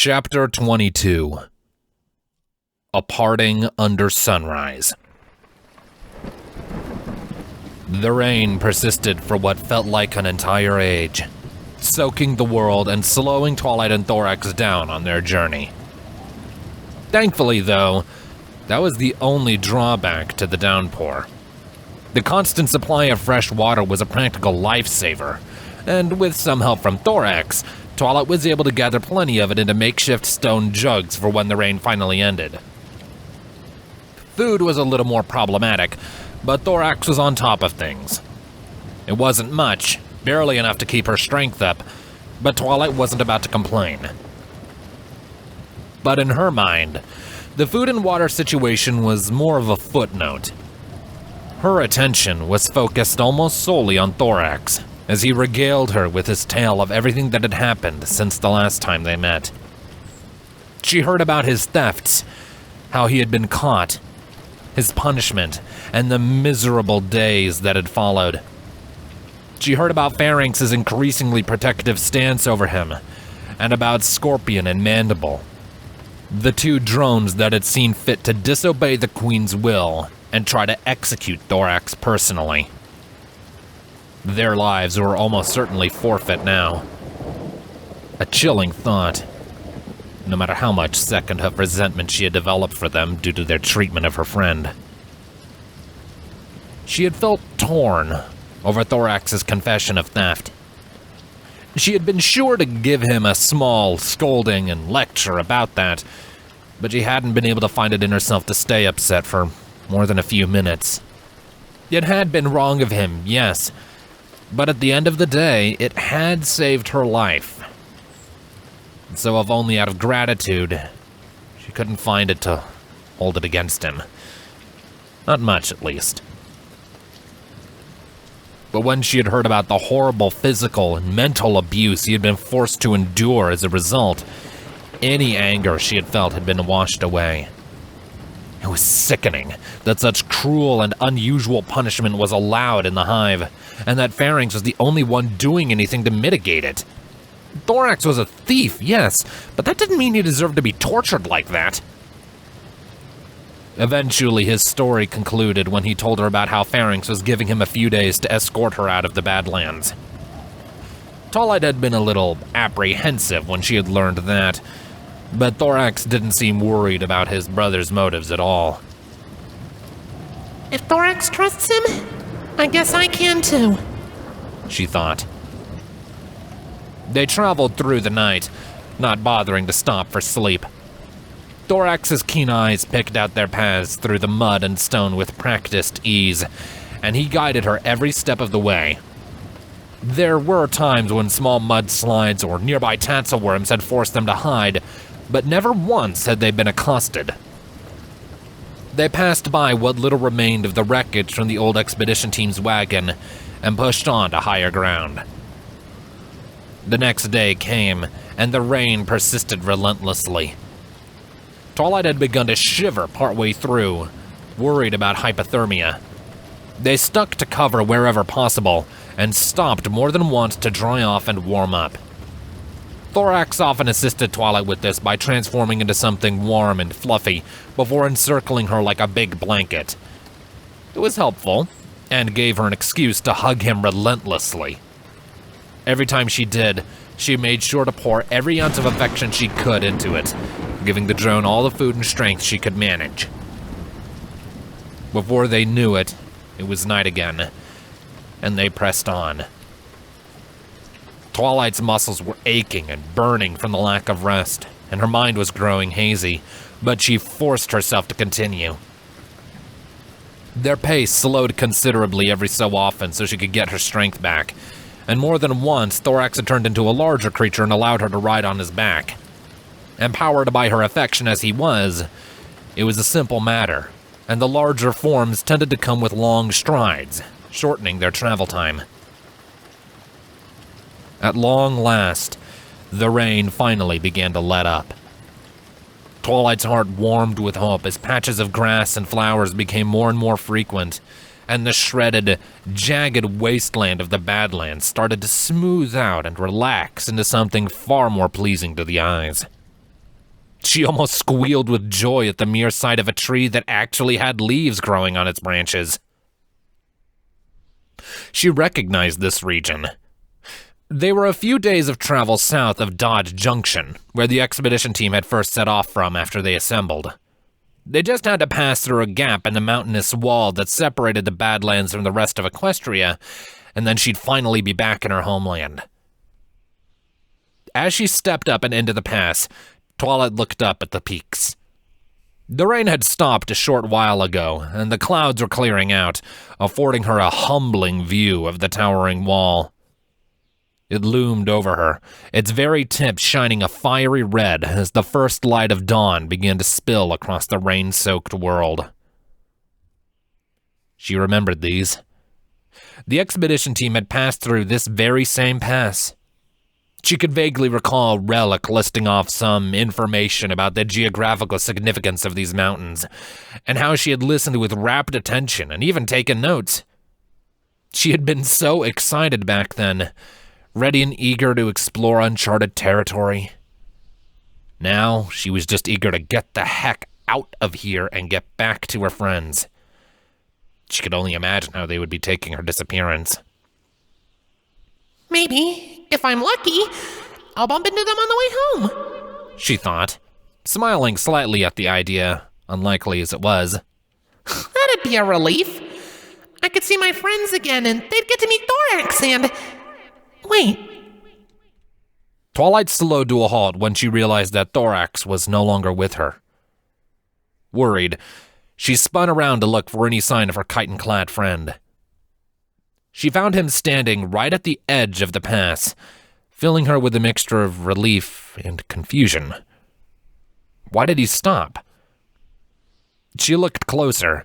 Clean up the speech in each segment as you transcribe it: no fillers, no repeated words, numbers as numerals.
Chapter 22. A Parting Under Sunrise. The rain persisted for what felt like an entire age, soaking the world and slowing Twilight and Thorax down on their journey. Thankfully, though, that was the only drawback to the downpour. The constant supply of fresh water was a practical lifesaver, and with some help from Thorax, Twilight was able to gather plenty of it into makeshift stone jugs for when the rain finally ended. Food was a little more problematic, but Thorax was on top of things. It wasn't much, barely enough to keep her strength up, but Twilight wasn't about to complain. But in her mind, the food and water situation was more of a footnote. Her attention was focused almost solely on Thorax, as he regaled her with his tale of everything that had happened since the last time they met. She heard about his thefts, how he had been caught, his punishment, and the miserable days that had followed. She heard about Pharynx's increasingly protective stance over him, and about Scorpion and Mandible, the two drones that had seen fit to disobey the Queen's will and try to execute Thorax personally. Their lives were almost certainly forfeit now. A chilling thought, no matter how much second-half resentment she had developed for them due to their treatment of her friend. She had felt torn over Thorax's confession of theft. She had been sure to give him a small scolding and lecture about that, but she hadn't been able to find it in herself to stay upset for more than a few minutes. It had been wrong of him, yes, but at the end of the day, it had saved her life. So if only out of gratitude, she couldn't find it to hold it against him. Not much, at least. But when she had heard about the horrible physical and mental abuse he had been forced to endure as a result, any anger she had felt had been washed away. It was sickening that such cruel and unusual punishment was allowed in the hive, and that Pharynx was the only one doing anything to mitigate it. Thorax was a thief, yes, but that didn't mean he deserved to be tortured like that. Eventually, his story concluded when he told her about how Pharynx was giving him a few days to escort her out of the Badlands. Twilight had been a little apprehensive when she had learned that, but Thorax didn't seem worried about his brother's motives at all. If Thorax trusts him, I guess I can too, she thought. They traveled through the night, not bothering to stop for sleep. Thorax's keen eyes picked out their paths through the mud and stone with practiced ease, and he guided her every step of the way. There were times when small mudslides or nearby tatzelworms had forced them to hide, but never once had they been accosted. They passed by what little remained of the wreckage from the old expedition team's wagon and pushed on to higher ground. The next day came, and the rain persisted relentlessly. Twilight had begun to shiver partway through, worried about hypothermia. They stuck to cover wherever possible, and stopped more than once to dry off and warm up. Thorax often assisted Twilight with this by transforming into something warm and fluffy before encircling her like a big blanket. It was helpful, and gave her an excuse to hug him relentlessly. Every time she did, she made sure to pour every ounce of affection she could into it, giving the drone all the food and strength she could manage. Before they knew it, it was night again, and they pressed on. Twilight's muscles were aching and burning from the lack of rest, and her mind was growing hazy, but she forced herself to continue. Their pace slowed considerably every so often so she could get her strength back, and more than once Thorax had turned into a larger creature and allowed her to ride on his back. Empowered by her affection as he was, it was a simple matter, and the larger forms tended to come with long strides, shortening their travel time. At long last, the rain finally began to let up. Twilight's heart warmed with hope as patches of grass and flowers became more and more frequent, and the shredded, jagged wasteland of the Badlands started to smooth out and relax into something far more pleasing to the eyes. She almost squealed with joy at the mere sight of a tree that actually had leaves growing on its branches. She recognized this region. They were a few days of travel south of Dodge Junction, where the expedition team had first set off from after they assembled. They just had to pass through a gap in the mountainous wall that separated the Badlands from the rest of Equestria, and then she'd finally be back in her homeland. As she stepped up and into the pass, Twilight looked up at the peaks. The rain had stopped a short while ago, and the clouds were clearing out, affording her a humbling view of the towering wall. It loomed over her, its very tip shining a fiery red as the first light of dawn began to spill across the rain-soaked world. She remembered these. The expedition team had passed through this very same pass. She could vaguely recall Relic listing off some information about the geographical significance of these mountains, and how she had listened with rapt attention and even taken notes. She had been so excited back then, ready and eager to explore uncharted territory. Now, she was just eager to get the heck out of here and get back to her friends. She could only imagine how they would be taking her disappearance. Maybe, if I'm lucky, I'll bump into them on the way home, she thought, smiling slightly at the idea, unlikely as it was. That'd be a relief. I could see my friends again and they'd get to meet Thorax and... Wait. Twilight slowed to a halt when she realized that Thorax was no longer with her. Worried, she spun around to look for any sign of her chitin-clad friend. She found him standing right at the edge of the pass, filling her with a mixture of relief and confusion. Why did he stop? She looked closer,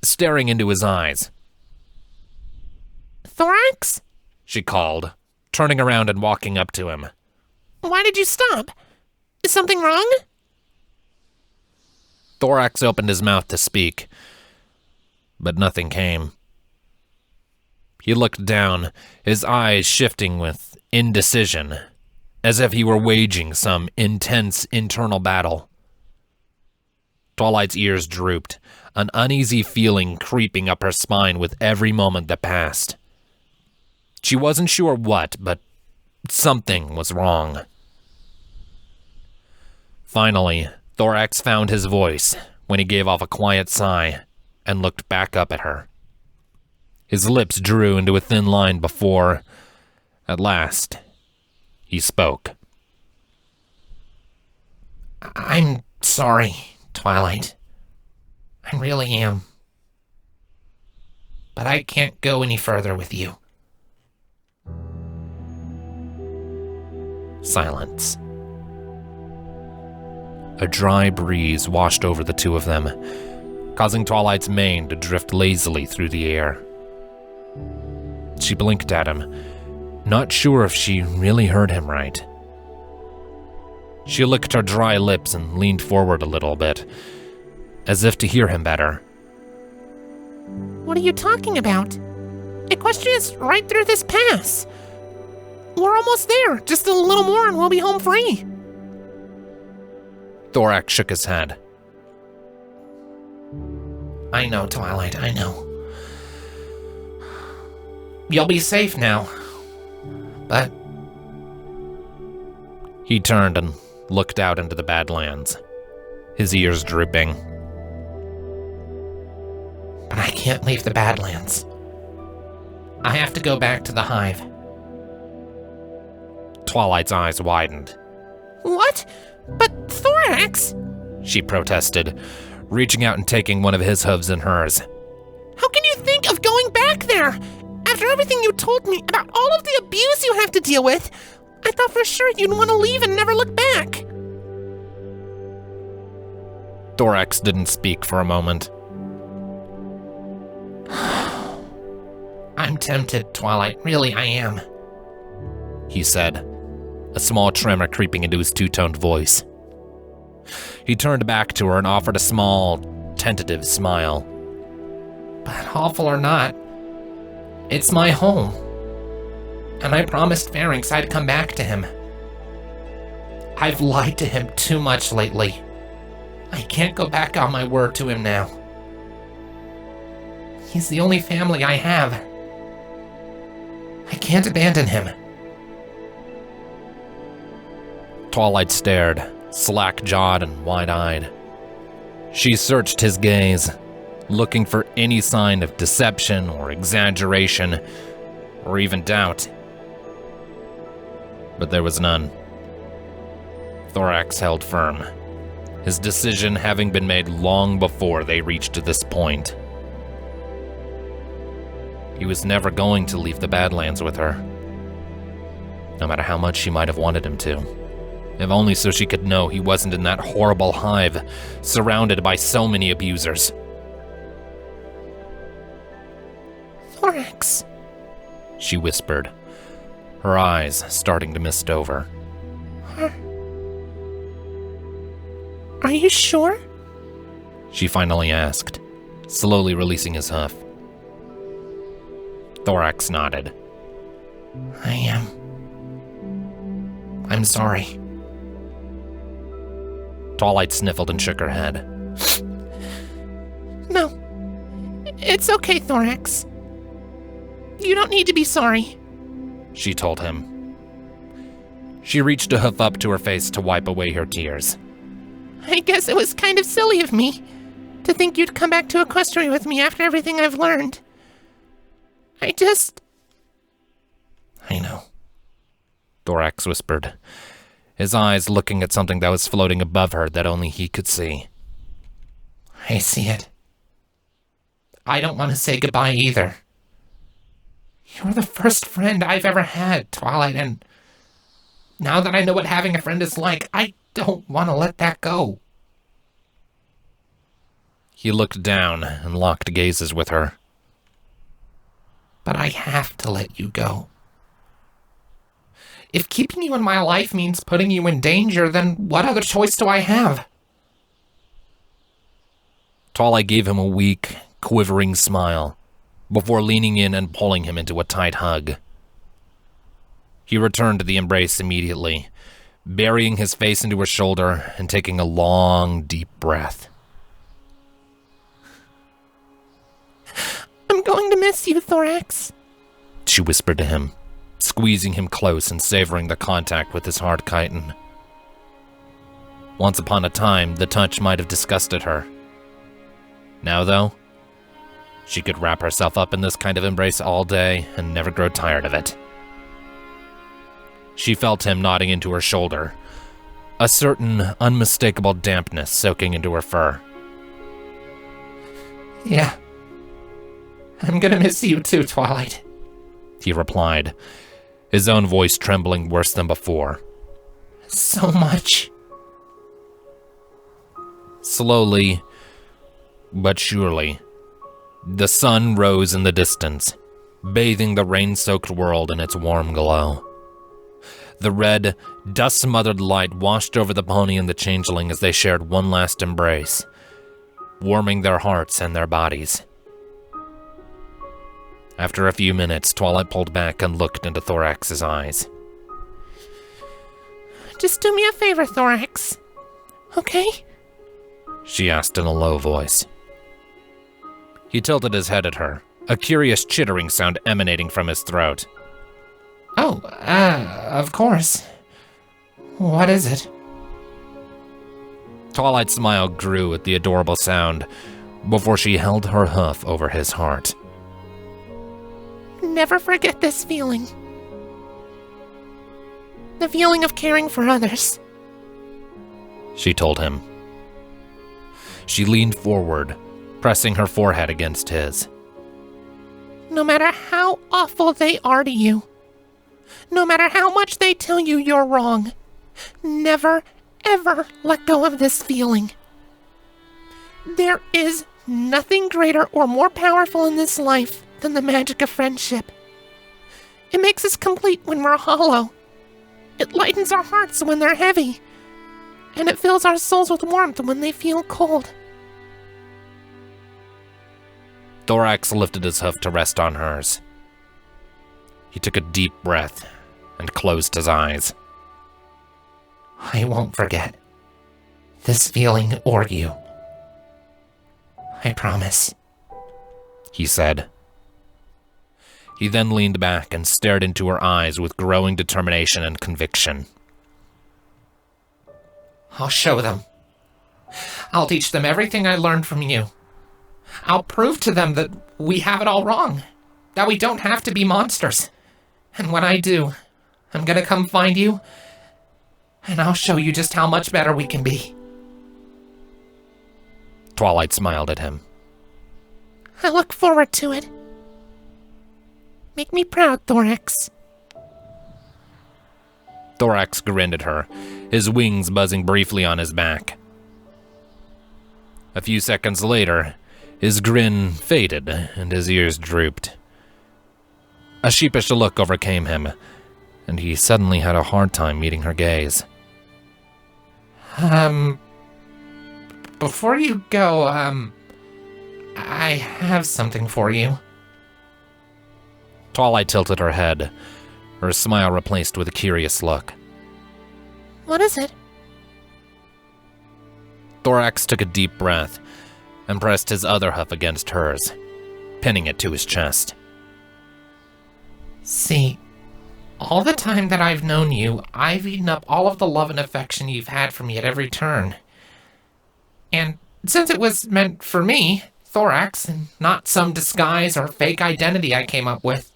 staring into his eyes. Thorax? She called, turning around and walking up to him. Why did you stop? Is something wrong? Thorax opened his mouth to speak, but nothing came. He looked down, his eyes shifting with indecision, as if he were waging some intense internal battle. Twilight's ears drooped, an uneasy feeling creeping up her spine with every moment that passed. She wasn't sure what, but something was wrong. Finally, Thorax found his voice when he gave off a quiet sigh and looked back up at her. His lips drew into a thin line before, at last, he spoke. I'm sorry, Twilight. I really am. But I can't go any further with you. Silence. A dry breeze washed over the two of them, causing Twilight's mane to drift lazily through the air. She blinked at him, not sure if she really heard him right. She licked her dry lips and leaned forward a little bit, as if to hear him better. What are you talking about? Equestria's right through this pass. We're almost there. Just a little more and we'll be home free. Thorax shook his head. I know, Twilight, I know. You'll be safe now. But... He turned and looked out into the Badlands, his ears drooping. But I can't leave the Badlands. I have to go back to the Hive. Twilight's eyes widened. What? But Thorax? She protested, reaching out and taking one of his hooves in hers. How can you think of going back there? After everything you told me about all of the abuse you have to deal with, I thought for sure you'd want to leave and never look back. Thorax didn't speak for a moment. I'm tempted, Twilight. Really, I am. He said, a small tremor creeping into his two-toned voice. He turned back to her and offered a small, tentative smile. But awful or not, it's my home. And I promised Pharynx I'd come back to him. I've lied to him too much lately. I can't go back on my word to him now. He's the only family I have. I can't abandon him. Twilight stared, slack-jawed and wide-eyed. She searched his gaze, looking for any sign of deception or exaggeration, or even doubt. But there was none. Thorax held firm, his decision having been made long before they reached this point. He was never going to leave the Badlands with her, no matter how much she might have wanted him to. If only so she could know he wasn't in that horrible hive, surrounded by so many abusers. Thorax, she whispered, her eyes starting to mist over. Are you sure? She finally asked, slowly releasing his hoof. Thorax nodded. I'm sorry. Twilight sniffled and shook her head. No, it's okay, Thorax. You don't need to be sorry, she told him. She reached a hoof up to her face to wipe away her tears. I guess it was kind of silly of me to think you'd come back to Equestria with me after everything I've learned. I know, Thorax whispered, his eyes looking at something that was floating above her that only he could see. I see it. I don't want to say goodbye either. You're the first friend I've ever had, Twilight, and now that I know what having a friend is like, I don't want to let that go. He looked down and locked gazes with her. But I have to let you go. If keeping you in my life means putting you in danger, then what other choice do I have? Twilight gave him a weak, quivering smile before leaning in and pulling him into a tight hug. He returned to the embrace immediately, burying his face into her shoulder and taking a long, deep breath. I'm going to miss you, Thorax, she whispered to him, squeezing him close and savoring the contact with his hard chitin. Once upon a time, the touch might have disgusted her. Now, though, she could wrap herself up in this kind of embrace all day and never grow tired of it. She felt him nodding into her shoulder, a certain unmistakable dampness soaking into her fur. Yeah. I'm gonna miss you too, Twilight, he replied, his own voice trembling worse than before. So much. Slowly, but surely, the sun rose in the distance, bathing the rain-soaked world in its warm glow. The red, dust-smothered light washed over the pony and the changeling as they shared one last embrace, warming their hearts and their bodies. After a few minutes, Twilight pulled back and looked into Thorax's eyes. Just do me a favor, Thorax. Okay? She asked in a low voice. He tilted his head at her, a curious chittering sound emanating from his throat. Oh, of course. What is it? Twilight's smile grew at the adorable sound before she held her hoof over his heart. Never forget this feeling. The feeling of caring for others, she told him. She leaned forward, pressing her forehead against his. No matter how awful they are to you, no matter how much they tell you you're wrong, never, ever let go of this feeling. There is nothing greater or more powerful in this life than the magic of friendship. It makes us complete when we're hollow. It lightens our hearts when they're heavy, and it fills our souls with warmth when they feel cold. Thorax lifted his hoof to rest on hers. He took a deep breath and closed his eyes. I won't forget this feeling or you. I promise, he said. He then leaned back and stared into her eyes with growing determination and conviction. I'll show them. I'll teach them everything I learned from you. I'll prove to them that we have it all wrong, that we don't have to be monsters. And when I do, I'm gonna come find you, and I'll show you just how much better we can be. Twilight smiled at him. I look forward to it. Make me proud, Thorax. Thorax grinned at her, his wings buzzing briefly on his back. A few seconds later, his grin faded and his ears drooped. A sheepish look overcame him, and he suddenly had a hard time meeting her gaze. Before you go, I have something for you. Twilight tilted her head, her smile replaced with a curious look. What is it? Thorax took a deep breath and pressed his other hoof against hers, pinning it to his chest. See, all the time that I've known you, I've eaten up all of the love and affection you've had for me at every turn. And since it was meant for me, Thorax, and not some disguise or fake identity I came up with,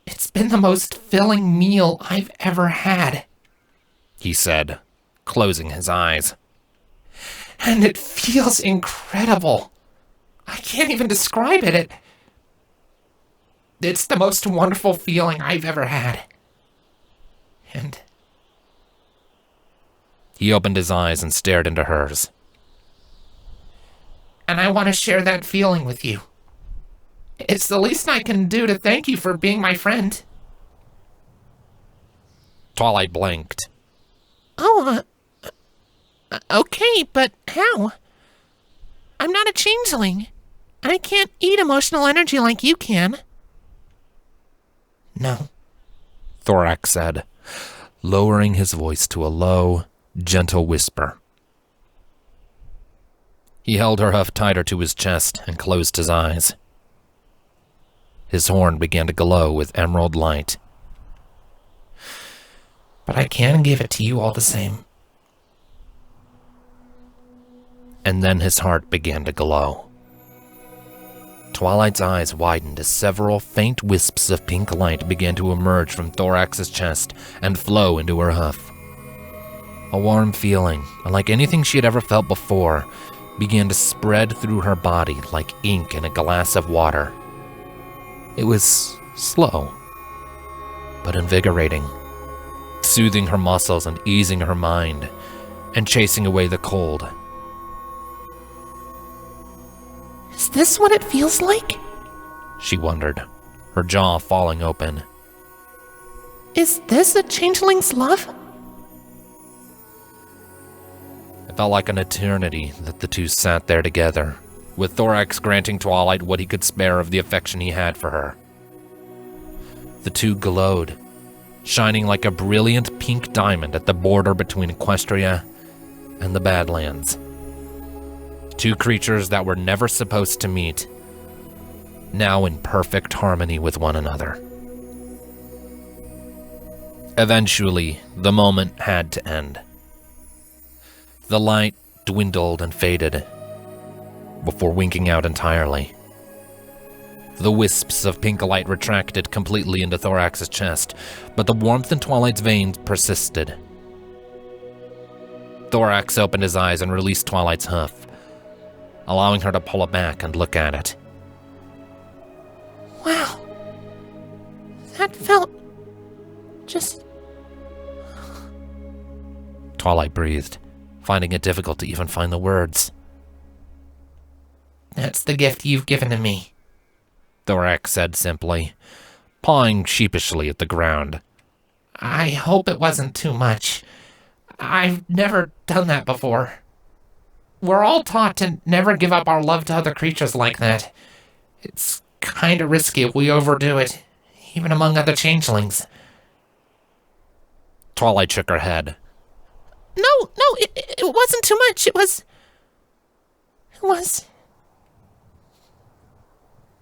it's been the most filling meal I've ever had, he said, closing his eyes. And it feels incredible. I can't even describe it. It's the most wonderful feeling I've ever had. And he opened his eyes and stared into hers. And I want to share that feeling with you. It's the least I can do to thank you for being my friend. Twilight blinked. Oh, okay, but how? I'm not a changeling. I can't eat emotional energy like you can. No, Thorax said, lowering his voice to a low, gentle whisper. He held her hoof tighter to his chest and closed his eyes. His horn began to glow with emerald light. But I can give it to you all the same. And then his heart began to glow. Twilight's eyes widened as several faint wisps of pink light began to emerge from Thorax's chest and flow into her hoof. A warm feeling, unlike anything she had ever felt before, began to spread through her body like ink in a glass of water. It was slow, but invigorating, soothing her muscles and easing her mind, and chasing away the cold. Is this what it feels like? She wondered, her jaw falling open. Is this a changeling's love? It felt like an eternity that the two sat there together, with Thorax granting Twilight what he could spare of the affection he had for her. The two glowed, shining like a brilliant pink diamond at the border between Equestria and the Badlands. Two creatures that were never supposed to meet, now in perfect harmony with one another. Eventually, the moment had to end. The light dwindled and faded, before winking out entirely. The wisps of pink light retracted completely into Thorax's chest, but the warmth in Twilight's veins persisted. Thorax opened his eyes and released Twilight's hoof, allowing her to pull it back and look at it. Wow. That felt just... Twilight breathed, finding it difficult to even find the words. That's the gift you've given to me, Thorax said simply, pawing sheepishly at the ground. I hope it wasn't too much. I've never done that before. We're all taught to never give up our love to other creatures like that. It's kinda risky if we overdo it, even among other changelings. Twilight shook her head, No, it wasn't too much. It was...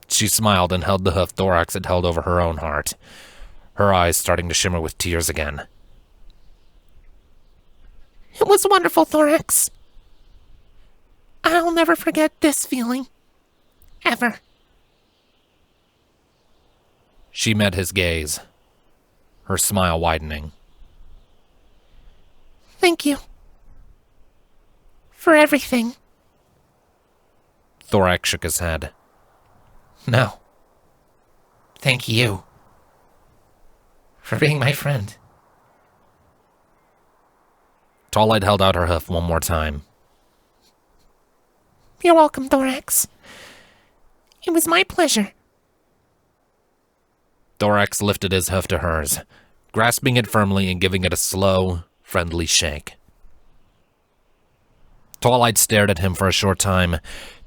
She smiled and held the hoof Thorax had held over her own heart, her eyes starting to shimmer with tears again. It was wonderful, Thorax. I'll never forget this feeling. Ever. She met his gaze, her smile widening. Thank you. For everything. Thorax shook his head. No. Thank you. For being my friend. Twilight held out her hoof one more time. You're welcome, Thorax. It was my pleasure. Thorax lifted his hoof to hers, grasping it firmly and giving it a slow, friendly shake. Twilight stared at him for a short time,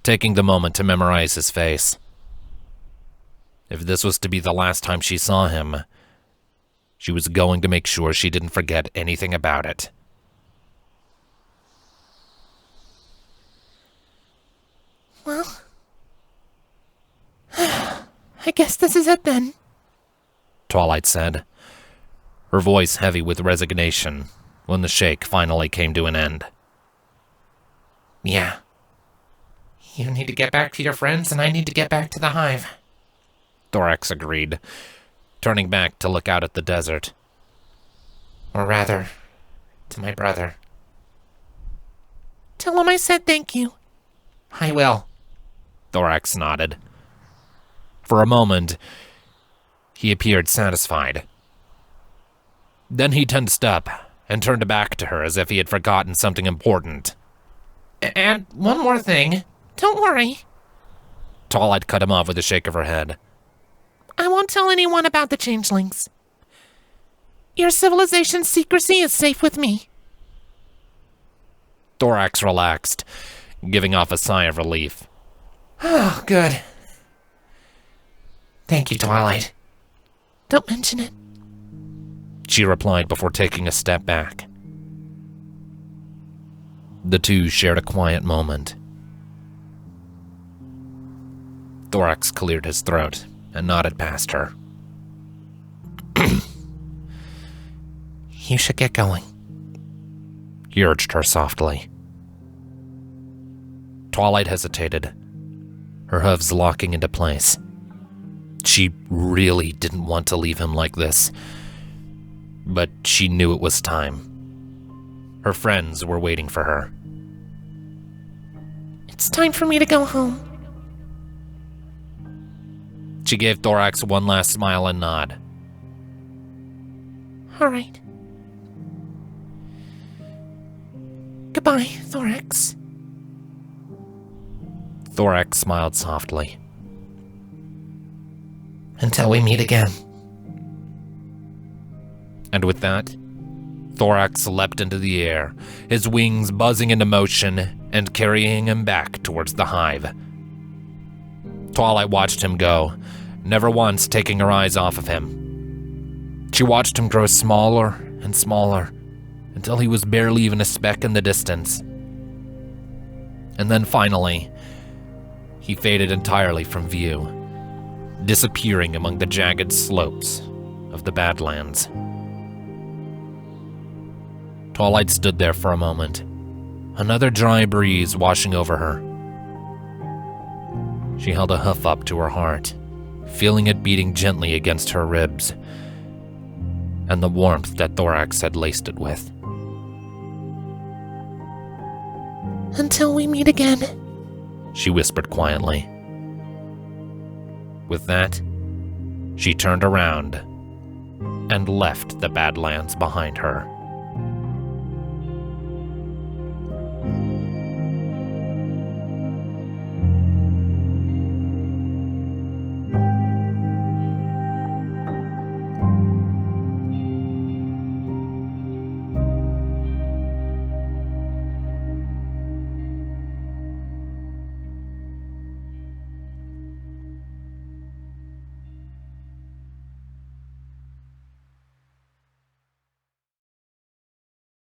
taking the moment to memorize his face. If this was to be the last time she saw him, she was going to make sure she didn't forget anything about it. Well, I guess this is it then, Twilight said, her voice heavy with resignation when the shake finally came to an end. Yeah. You need to get back to your friends, and I need to get back to the hive. Thorax agreed, turning back to look out at the desert. Or rather, to my brother. Tell him I said thank you. I will. Thorax nodded. For a moment, he appeared satisfied. Then he tensed up and turned back to her as if he had forgotten something important. And one more thing. Don't worry. Twilight cut him off with a shake of her head. I won't tell anyone about the changelings. Your civilization's secrecy is safe with me. Thorax relaxed, giving off a sigh of relief. Oh, good. Thank you, Twilight. Don't mention it, she replied before taking a step back. The two shared a quiet moment. Thorax cleared his throat and nodded past her. You should get going, he urged her softly. Twilight hesitated, her hooves locking into place. She really didn't want to leave him like this, but she knew it was time. Her friends were waiting for her. It's time for me to go home. She gave Thorax one last smile and nod. All right. Goodbye, Thorax. Thorax smiled softly. Until we meet again. And with that, Thorax leapt into the air, his wings buzzing into motion and carrying him back towards the hive. Twilight watched him go, never once taking her eyes off of him. She watched him grow smaller and smaller, until he was barely even a speck in the distance. And then finally, he faded entirely from view, disappearing among the jagged slopes of the Badlands. Twilight stood there for a moment, another dry breeze washing over her. She held a hoof up to her heart, feeling it beating gently against her ribs, and the warmth that Thorax had laced it with. Until we meet again, she whispered quietly. With that, she turned around and left the Badlands behind her.